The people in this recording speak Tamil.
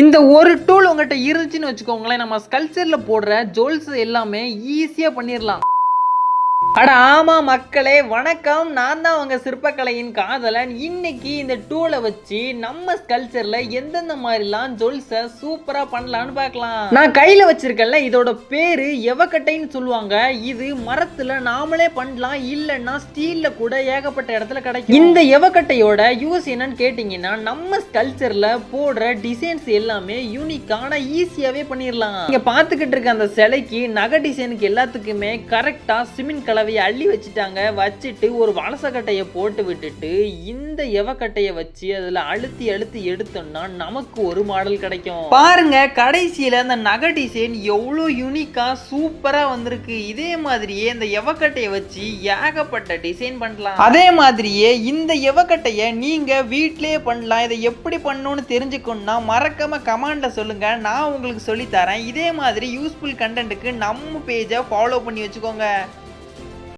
இந்த ஒரு டூல் உங்கள்கிட்ட இருந்துச்சுன்னு வச்சுக்கோங்களேன், நம்ம ஸ்கல்ச்சரில் போடுற ஜுவல்ஸ் எல்லாமே ஈஸியாக பண்ணிடலாம். அட ஆமா மக்களே, வணக்கம். நான் தான் உங்க சிற்பக்கலையின் காதலன். இன்னைக்கு இந்த டூலை வச்சு நம்ம ஸ்கல்ச்சர்ல எந்தெந்த மாதிரிலாம் ஜுவல்ஸை சூப்பரா பண்ணலான்னு பார்க்கலாம். நான் கையில வச்சிருக்கேன்ல, இதோட பேரு எவக்கட்டைன்னு சொல்லுவாங்க. இது மரத்துல நாமளே பண்ணலாம், இல்லைன்னா ஸ்டீல்ல கூட ஏகப்பட்ட இடத்துல கிடைக்கும். இந்த எவக்கட்டையோட யூஸ் என்னன்னு கேட்டீங்கன்னா, நம்ம ஸ்கல்ச்சர்ல போடுற டிசைன்ஸ் எல்லாமே யூனிக்கான ஈஸியாவே பண்ணிடலாம். நீங்க பாத்துக்கிட்டு இருக்க அந்த சிலைக்கு நகை டிசைனுக்கு எல்லாத்துக்குமே கரெக்டா சிமெண்ட் கலவையை அள்ளி வச்சுட்டு ஒரு வலசக்கட்டையை போட்டு விட்டுட்டு இந்த எவக்கட்டையை வச்சு அதுல அழுத்தி எடுத்தோம்னா நமக்கு ஒரு மாடல் கிடைக்கும். பாருங்க, கடைசியில அந்த நகை டிசைன் எவ்வளவு யூனிக்கா சூப்பரா வந்திருக்கு. இதே மாதிரியே இந்த எவக்கட்டையை வச்சு ஏகப்பட்ட டிசைன் பண்ணலாம். அதே மாதிரியே இந்த எவக்கட்டையை நீங்க வீட்டிலேயே பண்ணலாம். இதை எப்படி பண்ணணும்னு தெரிஞ்சுக்கணும்னா மறக்காம கமெண்ட்ல சொல்லுங்க, நான் உங்களுக்கு சொல்லி தரேன். இதே மாதிரி யூஸ்ஃபுல் கண்டென்ட்டுக்கு நம்ம பேஜை ஃபாலோ பண்ணி வச்சுக்கோங்க.